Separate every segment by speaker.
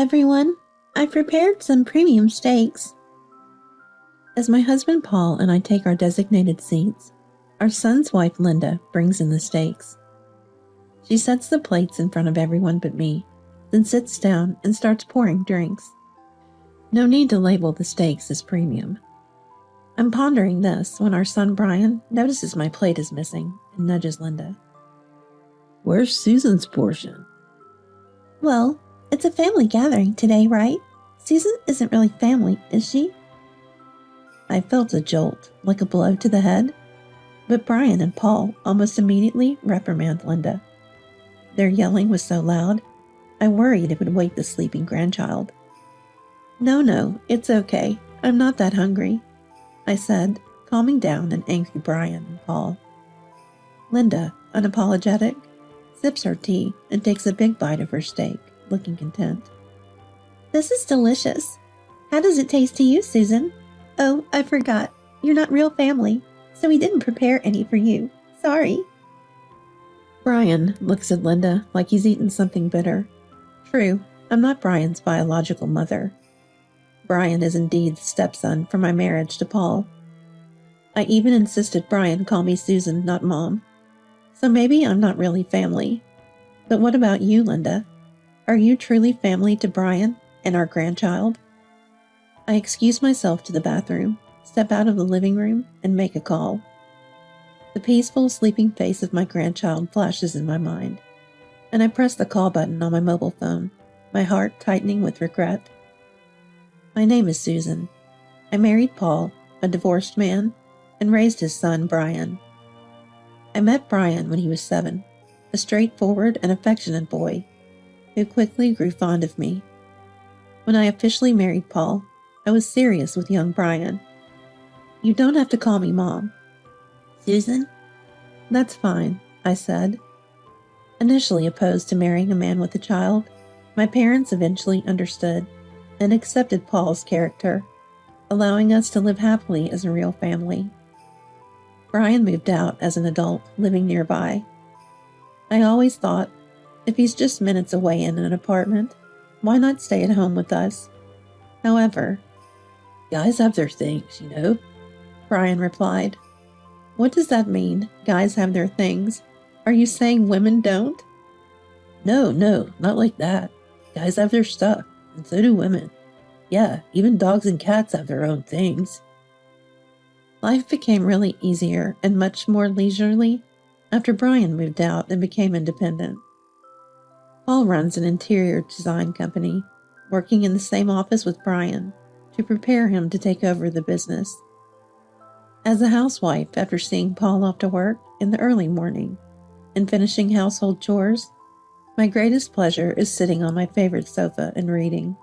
Speaker 1: everyone. I prepared some premium steaks. As my husband Paul and I take our designated seats, our son's wife Linda brings in the steaks. She sets the plates in front of everyone but me, then sits down and starts pouring drinks. No need to label the steaks as premium. I'm pondering this when our son Brian notices my plate is missing and nudges Linda.
Speaker 2: Where's Susan's portion?
Speaker 1: Well, it's a family gathering today, right? Susan isn't really family, is she? I felt a jolt, like a blow to the head, but Brian and Paul almost immediately reprimand Linda. Their yelling was so loud, I worried it would wake the sleeping grandchild. No, it's okay. I'm not that hungry, I said, calming down an angry Brian and Paul. Linda, unapologetic, sips her tea and takes a big bite of her steak, looking content. This is delicious. How does it taste to you, Susan? Oh, I forgot. You're not real family, so we didn't prepare any for you. Sorry. Brian looks at Linda like he's eaten something bitter. True, I'm not Brian's biological mother. Brian is indeed the stepson from my marriage to Paul. I even insisted Brian call me Susan, not Mom. So maybe I'm not really family. But what about you, Linda? Are you truly family to Brian and our grandchild? I excuse myself to the bathroom, step out of the living room, and make a call. The peaceful, sleeping face of my grandchild flashes in my mind, and I press the call button on my mobile phone, my heart tightening with regret. My name is Susan. I married Paul, a divorced man, and raised his son, Brian. I met Brian when he was 7, a straightforward and affectionate boy who quickly grew fond of me. When I officially married Paul, I was serious with young Brian. You don't have to call me Mom. Susan? That's fine, I said. Initially opposed to marrying a man with a child, my parents eventually understood and accepted Paul's character, allowing us to live happily as a real family. Brian moved out as an adult, living nearby. I always thought, if he's just minutes away in an apartment, why not stay at home with us? However,
Speaker 2: guys have their things, you know,
Speaker 1: Brian replied. What does that mean, guys have their things? Are you saying women don't?
Speaker 2: No, not like that. Guys have their stuff, and so do women. Yeah, even dogs and cats have their own things.
Speaker 1: Life became really easier and much more leisurely after Brian moved out and became independent. Paul runs an interior design company, working in the same office with Brian to prepare him to take over the business. As a housewife, after seeing Paul off to work in the early morning and finishing household chores, my greatest pleasure is sitting on my favorite sofa and reading.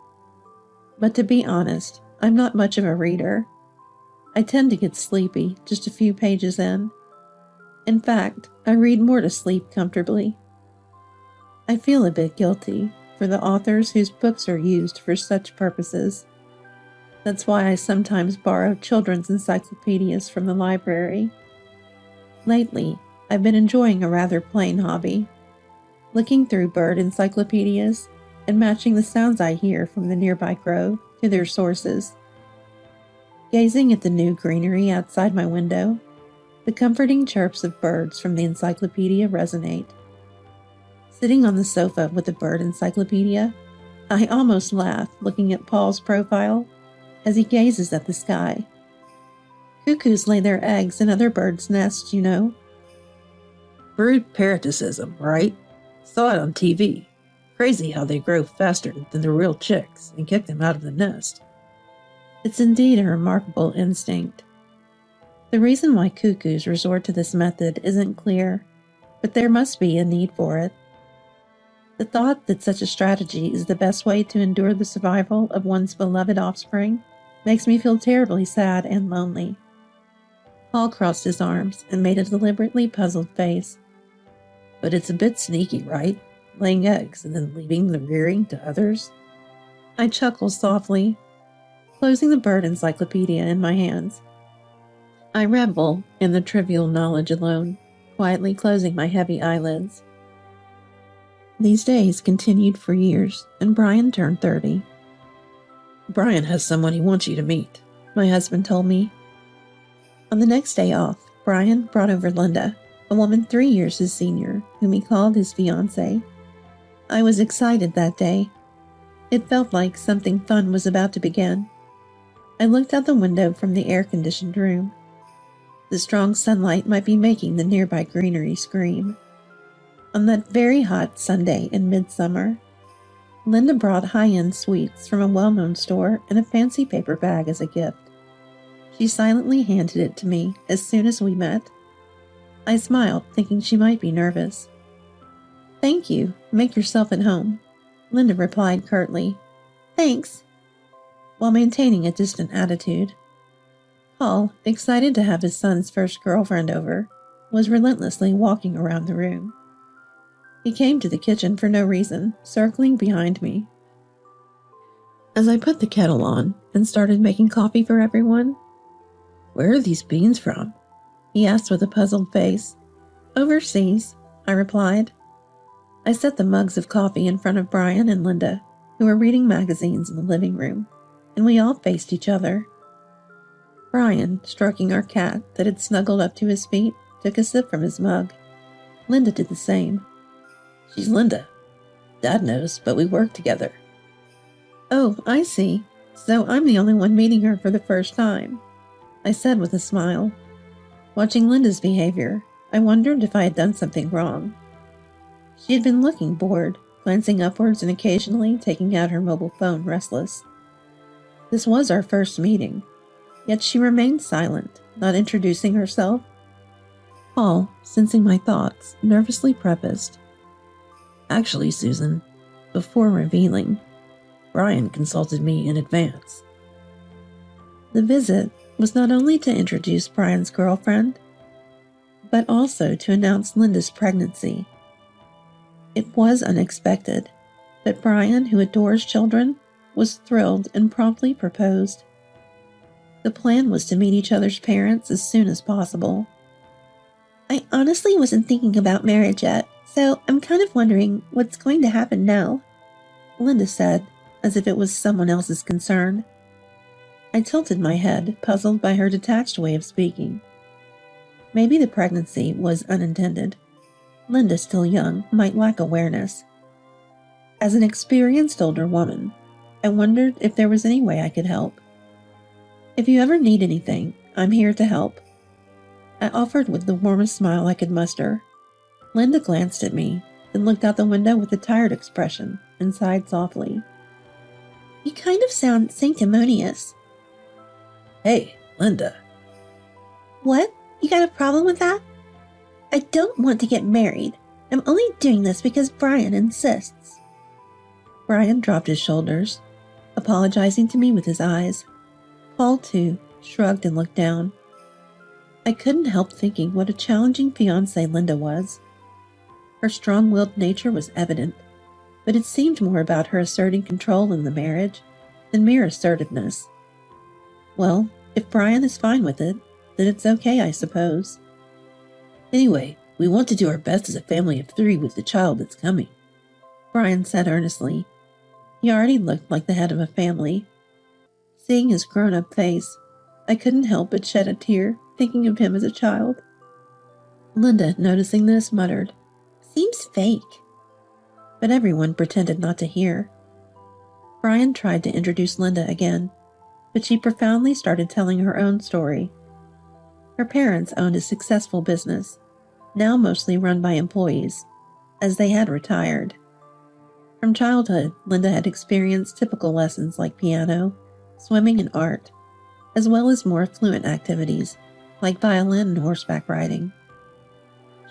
Speaker 1: But to be honest, I'm not much of a reader. I tend to get sleepy just a few pages in. In fact, I read more to sleep comfortably. I feel a bit guilty for the authors whose books are used for such purposes. That's why I sometimes borrow children's encyclopedias from the library. Lately, I've been enjoying a rather plain hobby, looking through bird encyclopedias and matching the sounds I hear from the nearby grove to their sources. Gazing at the new greenery outside my window, the comforting chirps of birds from the encyclopedia resonate. Sitting on the sofa with the bird encyclopedia, I almost laugh looking at Paul's profile as he gazes at the sky. Cuckoos lay their eggs in other birds' nests, you know.
Speaker 2: Bird parasitism, right? Saw it on TV. Crazy how they grow faster than the real chicks and kick them out of the nest.
Speaker 1: It's indeed a remarkable instinct. The reason why cuckoos resort to this method isn't clear, but there must be a need for it. The thought that such a strategy is the best way to endure the survival of one's beloved offspring makes me feel terribly sad and lonely. Paul crossed his arms and made a deliberately puzzled face.
Speaker 2: But it's a bit sneaky, right? Laying eggs and then leaving the rearing to others?
Speaker 1: I chuckled softly, closing the bird encyclopedia in my hands. I revel in the trivial knowledge alone, quietly closing my heavy eyelids. These days continued for years, and Brian turned 30.
Speaker 2: Brian has someone he wants you to meet,
Speaker 1: My husband told me. On the next day off, Brian brought over Linda, a woman 3 years his senior, whom he called his fiancée. I was excited that day. It felt like something fun was about to begin. I looked out the window from the air-conditioned room. The strong sunlight might be making the nearby greenery scream. On that very hot Sunday in midsummer, Linda brought high-end sweets from a well-known store in a fancy paper bag as a gift. She silently handed it to me as soon as we met. I smiled, thinking she might be nervous. "Thank you. Make yourself at home," Linda replied curtly. "Thanks," while maintaining a distant attitude. Paul, excited to have his son's first girlfriend over, was relentlessly walking around the room. He came to the kitchen for no reason, circling behind me. As I put the kettle on and started making coffee for everyone,
Speaker 2: "Where are these beans from?"
Speaker 1: he asked with a puzzled face. "Overseas," I replied. I set the mugs of coffee in front of Brian and Linda, who were reading magazines in the living room, and we all faced each other. Brian, stroking our cat that had snuggled up to his feet, took a sip from his mug. Linda did the same.
Speaker 2: "She's Linda. Dad knows, but we work together."
Speaker 1: "Oh, I see. So I'm the only one meeting her for the first time," I said with a smile. Watching Linda's behavior, I wondered if I had done something wrong. She had been looking bored, glancing upwards and occasionally taking out her mobile phone, restless. This was our first meeting, yet she remained silent, not introducing herself. Paul, sensing my thoughts, nervously prefaced,
Speaker 2: "Actually, Susan, before revealing, Brian consulted me in advance."
Speaker 1: The visit was not only to introduce Brian's girlfriend, but also to announce Linda's pregnancy. It was unexpected, but Brian, who adores children, was thrilled and promptly proposed. The plan was to meet each other's parents as soon as possible. "I honestly wasn't thinking about marriage yet, so I'm kind of wondering what's going to happen now," Linda said, as if it was someone else's concern. I tilted my head, puzzled by her detached way of speaking. Maybe the pregnancy was unintended. Linda, still young, might lack awareness. As an experienced older woman, I wondered if there was any way I could help. "If you ever need anything, I'm here to help," I offered with the warmest smile I could muster. Linda glanced at me, then looked out the window with a tired expression and sighed softly. "You kind of sound sanctimonious."
Speaker 2: "Hey, Linda."
Speaker 1: "What? You got a problem with that?" "I don't want to get married. I'm only doing this because Brian insists." Brian dropped his shoulders, apologizing to me with his eyes. Paul, too, shrugged and looked down. I couldn't help thinking what a challenging fiancée Linda was. Her strong-willed nature was evident, but it seemed more about her asserting control in the marriage than mere assertiveness. Well, if Brian is fine with it, then it's okay, I suppose.
Speaker 2: "Anyway, we want to do our best as a family of 3 with the child that's coming,"
Speaker 1: Brian said earnestly. He already looked like the head of a family. Seeing his grown-up face, I couldn't help but shed a tear, thinking of him as a child. Linda, noticing this, muttered, "Seems fake." But everyone pretended not to hear. Brian tried to introduce Linda again, but she profoundly started telling her own story. Her parents owned a successful business, now mostly run by employees, as they had retired. From childhood, Linda had experienced typical lessons like piano, swimming, and art, as well as more fluent activities like violin and horseback riding.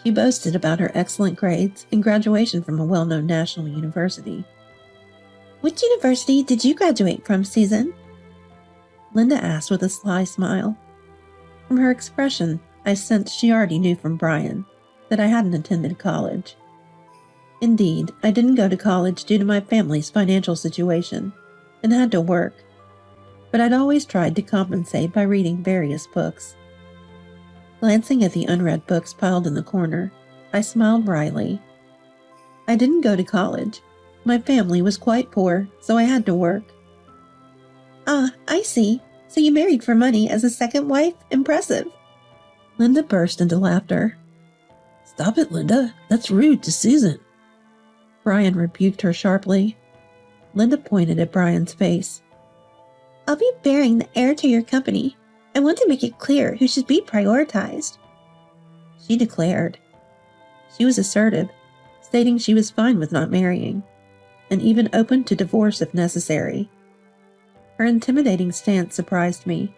Speaker 1: She boasted about her excellent grades and graduation from a well-known national university. "Which university did you graduate from, Susan?" Linda asked with a sly smile. From her expression, I sensed she already knew from Brian that I hadn't attended college. Indeed, I didn't go to college due to my family's financial situation and had to work, but I'd always tried to compensate by reading various books. Glancing at the unread books piled in the corner, I smiled wryly. I didn't go to college. My family was quite poor, so I had to work. Ah, I see. So you married for money as a second wife? Impressive. Linda burst into laughter.
Speaker 2: Stop it, Linda. That's rude to Susan.
Speaker 1: Brian rebuked her sharply. Linda pointed at Brian's face. I'll be bearing the heir to your company. I want to make it clear who should be prioritized. She declared. She was assertive, stating she was fine with not marrying, and even open to divorce if necessary. Her intimidating stance surprised me,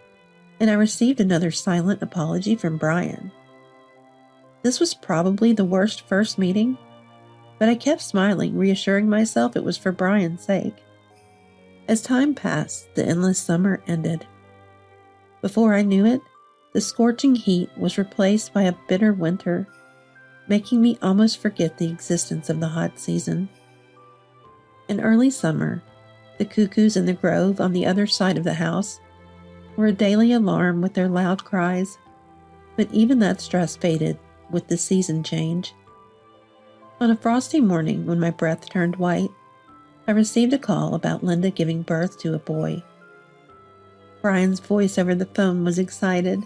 Speaker 1: and I received another silent apology from Brian. This was probably the worst first meeting, but I kept smiling, reassuring myself it was for Brian's sake. As time passed, the endless summer ended. Before I knew it, the scorching heat was replaced by a bitter winter, making me almost forget the existence of the hot season. In early summer, the cuckoos in the grove on the other side of the house were a daily alarm with their loud cries, but even that stress faded with the season change. On a frosty morning when my breath turned white, I received a call about Linda giving birth to a boy. Brian's voice over the phone was excited,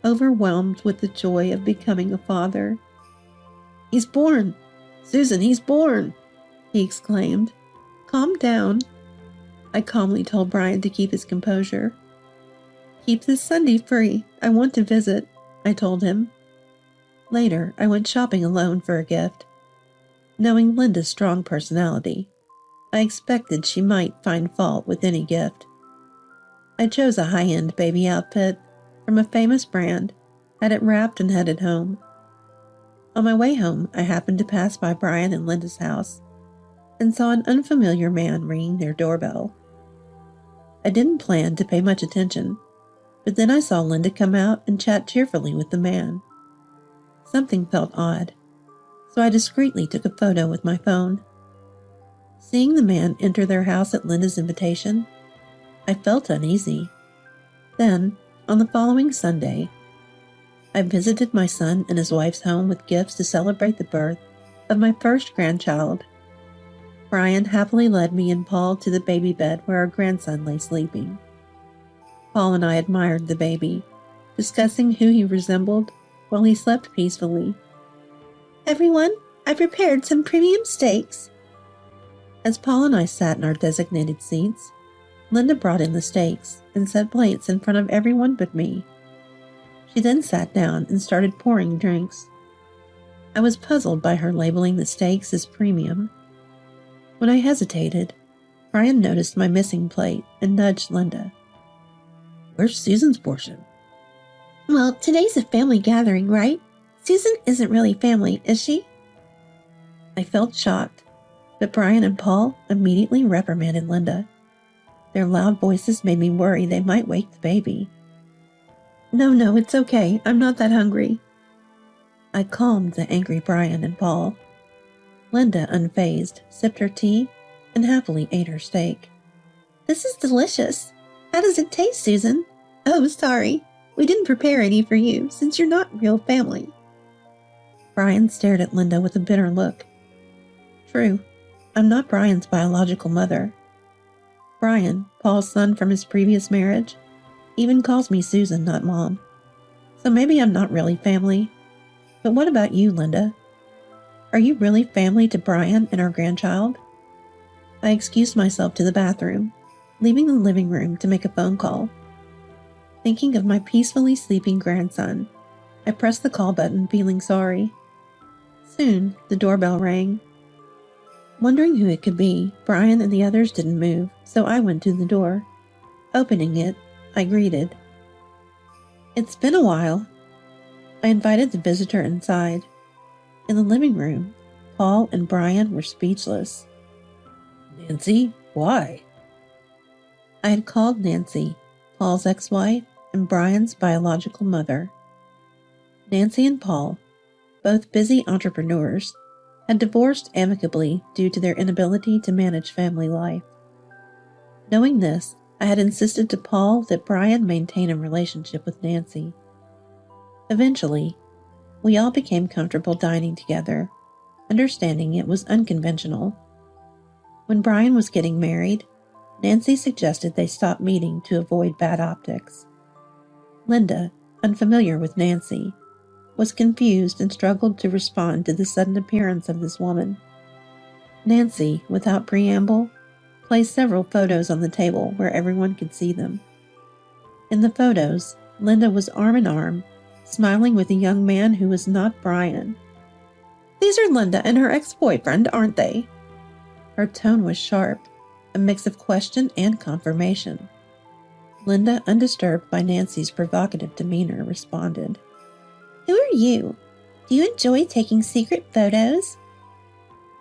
Speaker 1: overwhelmed with the joy of becoming a father. He's born! Susan, he's born! He exclaimed. Calm down. I calmly told Brian to keep his composure. Keep this Sunday free. I want to visit, I told him. Later, I went shopping alone for a gift. Knowing Linda's strong personality, I expected she might find fault with any gift. I chose a high-end baby outfit from a famous brand, had it wrapped and headed home. On my way home, I happened to pass by Brian and Linda's house and saw an unfamiliar man ringing their doorbell. I didn't plan to pay much attention, but then I saw Linda come out and chat cheerfully with the man. Something felt odd, so I discreetly took a photo with my phone. Seeing the man enter their house at Linda's invitation, I felt uneasy. Then, on the following Sunday, I visited my son and his wife's home with gifts to celebrate the birth of my first grandchild. Brian happily led me and Paul to the baby bed where our grandson lay sleeping. Paul and I admired the baby, discussing who he resembled while he slept peacefully. Everyone, I prepared some premium steaks. As Paul and I sat in our designated seats, Linda brought in the steaks and set plates in front of everyone but me. She then sat down and started pouring drinks. I was puzzled by her labeling the steaks as premium. When I hesitated, Brian noticed my missing plate and nudged Linda.
Speaker 2: Where's Susan's portion?
Speaker 1: Well, today's a family gathering, right? Susan isn't really family, is she? I felt shocked, but Brian and Paul immediately reprimanded Linda. Their loud voices made me worry they might wake the baby. No, it's okay. I'm not that hungry. I calmed the angry Brian and Paul. Linda, unfazed, sipped her tea and happily ate her steak. This is delicious. How does it taste, Susan? Oh, sorry. We didn't prepare any for you, since you're not real family. Brian stared at Linda with a bitter look. True, I'm not Brian's biological mother. Brian, Paul's son from his previous marriage, even calls me Susan, not Mom. So maybe I'm not really family. But what about you, Linda? Are you really family to Brian and our grandchild? I excused myself to the bathroom, leaving the living room to make a phone call. Thinking of my peacefully sleeping grandson, I pressed the call button, feeling sorry. Soon, the doorbell rang. Wondering who it could be, Brian and the others didn't move, so I went to the door. Opening it, I greeted. It's been a while. I invited the visitor inside. In the living room, Paul and Brian were speechless.
Speaker 2: Nancy, why?
Speaker 1: I had called Nancy, Paul's ex-wife and Brian's biological mother. Nancy and Paul, both busy entrepreneurs, had divorced amicably due to their inability to manage family life. Knowing this, I had insisted to Paul that Brian maintain a relationship with Nancy. Eventually, we all became comfortable dining together, understanding it was unconventional. When Brian was getting married, Nancy suggested they stop meeting to avoid bad optics. Linda, unfamiliar with Nancy, was confused and struggled to respond to the sudden appearance of this woman. Nancy, without preamble, placed several photos on the table where everyone could see them. In the photos, Linda was arm in arm, smiling with a young man who was not Brian. "These are Linda and her ex-boyfriend, aren't they?" Her tone was sharp, a mix of question and confirmation. Linda, undisturbed by Nancy's provocative demeanor, responded, "Who are you? Do you enjoy taking secret photos?"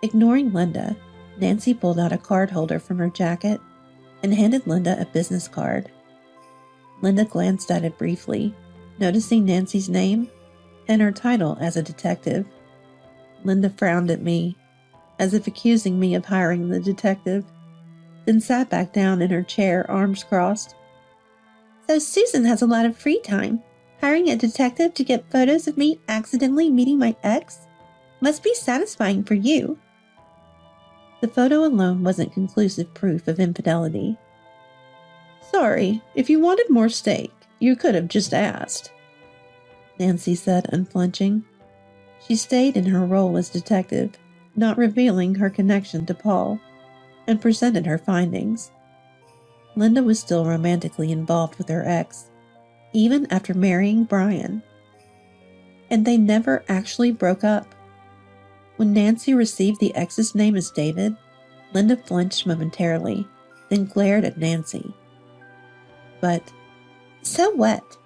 Speaker 1: Ignoring Linda, Nancy pulled out a card holder from her jacket and handed Linda a business card. Linda glanced at it briefly, noticing Nancy's name and her title as a detective. Linda frowned at me, as if accusing me of hiring the detective, then sat back down in her chair, arms crossed. "So Susan has a lot of free time. Hiring a detective to get photos of me accidentally meeting my ex? Must be satisfying for you." The photo alone wasn't conclusive proof of infidelity. "Sorry, if you wanted more steak, you could have just asked," Nancy said, unflinching. She stayed in her role as detective, not revealing her connection to Paul, and presented her findings. Linda was still romantically involved with her ex, even after marrying Brian. And they never actually broke up. When Nancy received the ex's name as David, Linda flinched momentarily, then glared at Nancy. "But, so what?"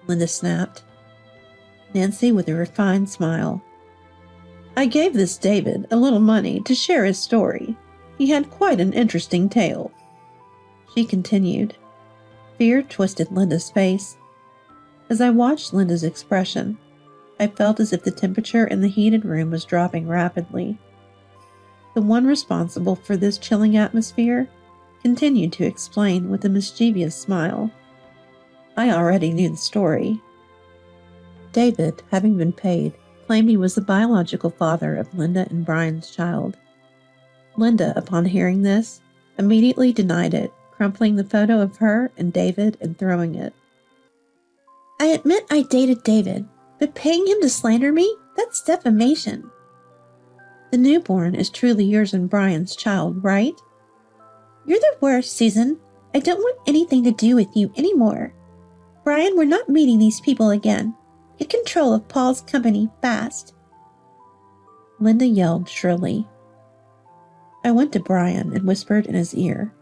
Speaker 1: Linda snapped. Nancy, with a refined smile, "I gave this David a little money to share his story. He had quite an interesting tale." She continued. Fear twisted Linda's face. As I watched Linda's expression, I felt as if the temperature in the heated room was dropping rapidly. The one responsible for this chilling atmosphere continued to explain with a mischievous smile. I already knew the story. David, having been paid, claimed he was the biological father of Linda and Brian's child. Linda, upon hearing this, immediately denied it, crumpling the photo of her and David and throwing it. "I admit I dated David, but paying him to slander me? That's defamation." "The newborn is truly yours and Brian's child, right?" "You're the worst, Susan. I don't want anything to do with you anymore. Brian, we're not meeting these people again. Get control of Paul's company fast." Linda yelled shrilly. I went to Brian and whispered in his ear,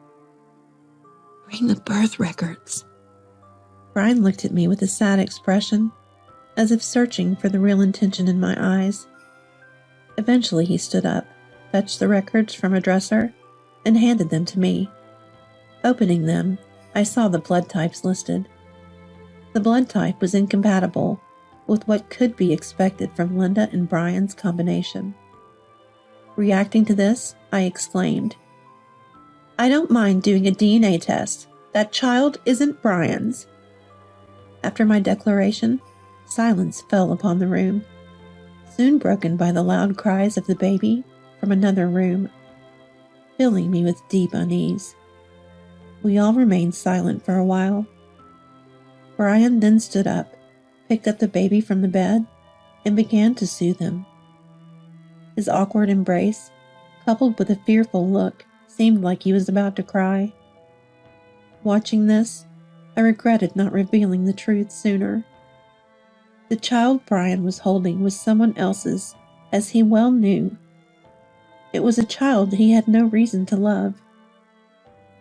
Speaker 1: "Bring the birth records." Brian looked at me with a sad expression, as if searching for the real intention in my eyes. Eventually he stood up, fetched the records from a dresser, and handed them to me. Opening them, I saw the blood types listed. The blood type was incompatible with what could be expected from Linda and Brian's combination. Reacting to this, I exclaimed, "I don't mind doing a DNA test. That child isn't Brian's." After my declaration, silence fell upon the room, soon broken by the loud cries of the baby from another room, filling me with deep unease. We all remained silent for a while. Brian then stood up, picked up the baby from the bed, and began to soothe him. His awkward embrace, coupled with a fearful look, seemed like he was about to cry. Watching this, I regretted not revealing the truth sooner. The child Brian was holding was someone else's, as he well knew. It was a child he had no reason to love.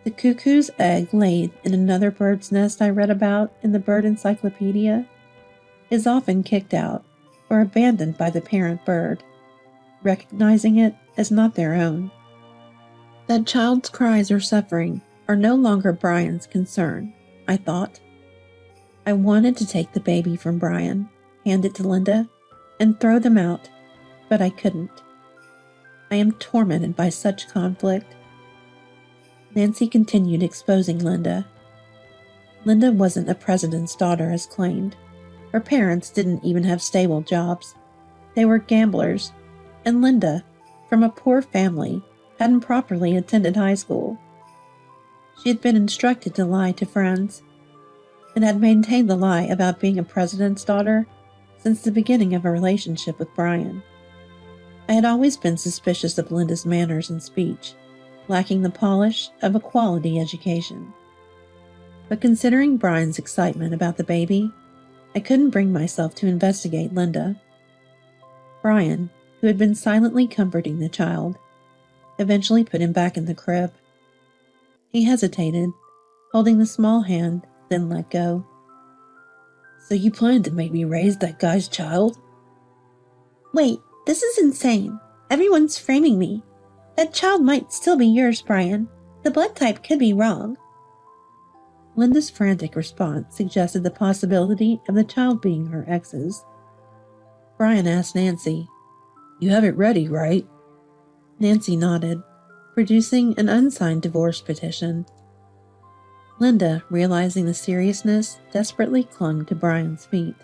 Speaker 1: The cuckoo's egg laid in another bird's nest I read about in the bird encyclopedia is often kicked out or abandoned by the parent bird, recognizing it as not their own. That child's cries or suffering are no longer Brian's concern, I thought. I wanted to take the baby from Brian, hand it to Linda, and throw them out, but I couldn't. I am tormented by such conflict. Nancy continued exposing Linda. Linda wasn't a president's daughter as claimed. Her parents didn't even have stable jobs. They were gamblers, and Linda, from a poor family, hadn't properly attended high school. She had been instructed to lie to friends and had maintained the lie about being a president's daughter since the beginning of her relationship with Brian. I had always been suspicious of Linda's manners and speech, lacking the polish of a quality education. But considering Brian's excitement about the baby, I couldn't bring myself to investigate Linda. Brian, who had been silently comforting the child, eventually put him back in the crib. He hesitated, holding the small hand, then let go.
Speaker 2: So you plan to make me raise that guy's child?
Speaker 1: Wait, this is insane. Everyone's framing me. That child might still be yours, Brian. The blood type could be wrong.
Speaker 2: Linda's frantic response suggested the possibility of the child being her ex's. Brian asked Nancy, "You have it ready, right?" Nancy nodded, producing an unsigned divorce petition. Linda, realizing the seriousness, desperately clung to Brian's feet.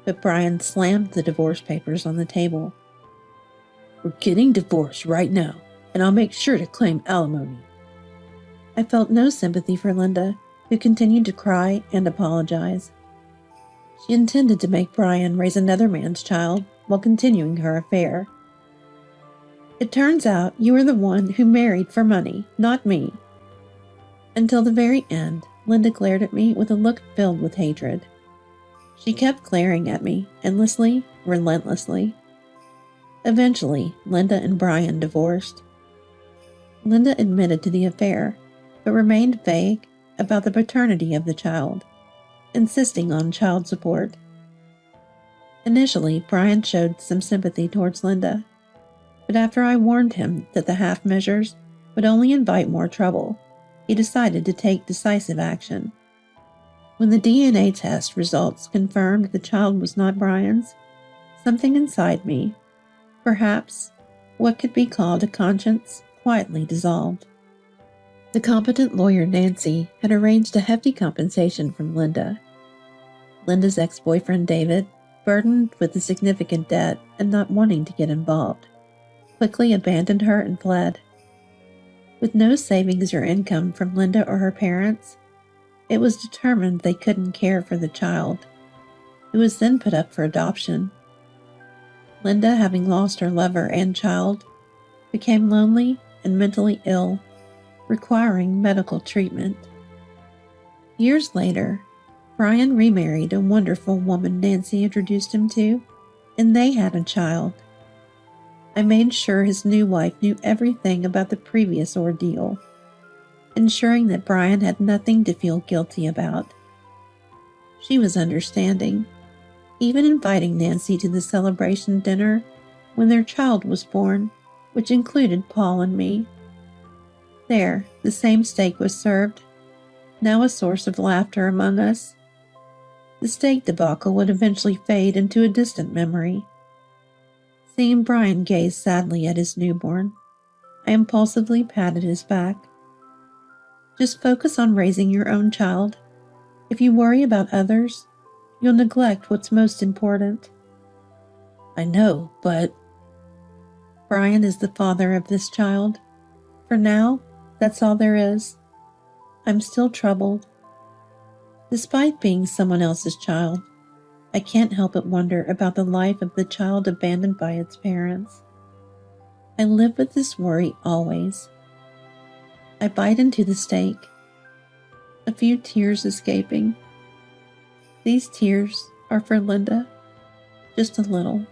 Speaker 2: But Brian slammed the divorce papers on the table. "We're getting divorced right now, and I'll make sure to claim alimony." I felt no sympathy for Linda, who continued to cry and apologize. She intended to make Brian raise another man's child while continuing her affair. "It turns out you were the one who married for money, not me." Until the very end, Linda glared at me with a look filled with hatred. She kept glaring at me, endlessly, relentlessly. Eventually, Linda and Brian divorced. Linda admitted to the affair, but remained vague about the paternity of the child, insisting on child support. Initially, Brian showed some sympathy towards Linda, but after I warned him that the half measures would only invite more trouble, he decided to take decisive action. When the DNA test results confirmed the child was not Brian's, something inside me, perhaps what could be called a conscience, quietly dissolved. The competent lawyer Nancy had arranged a hefty compensation from Linda. Linda's ex-boyfriend David, burdened with a significant debt and not wanting to get involved, quickly abandoned her and fled. With no savings or income from Linda or her parents, it was determined they couldn't care for the child. It was then put up for adoption. Linda, having lost her lover and child, became lonely and mentally ill, requiring medical treatment. Years later, Brian remarried a wonderful woman Nancy introduced him to, and they had a child. I made sure his new wife knew everything about the previous ordeal, ensuring that Brian had nothing to feel guilty about. She was understanding, even inviting Nancy to the celebration dinner when their child was born, which included Paul and me. There, the same steak was served, now a source of laughter among us. The steak debacle would eventually fade into a distant memory. Seeing Brian gaze sadly at his newborn, I impulsively patted his back. Just focus on raising your own child. If you worry about others, you'll neglect what's most important. I know, but
Speaker 1: Brian is the father of this child. For now, that's all there is. I'm still troubled. Despite being someone else's child, I can't help but wonder about the life of the child abandoned by its parents. I live with this worry always. I bite into the steak, a few tears escaping. These tears are for Linda, just a little.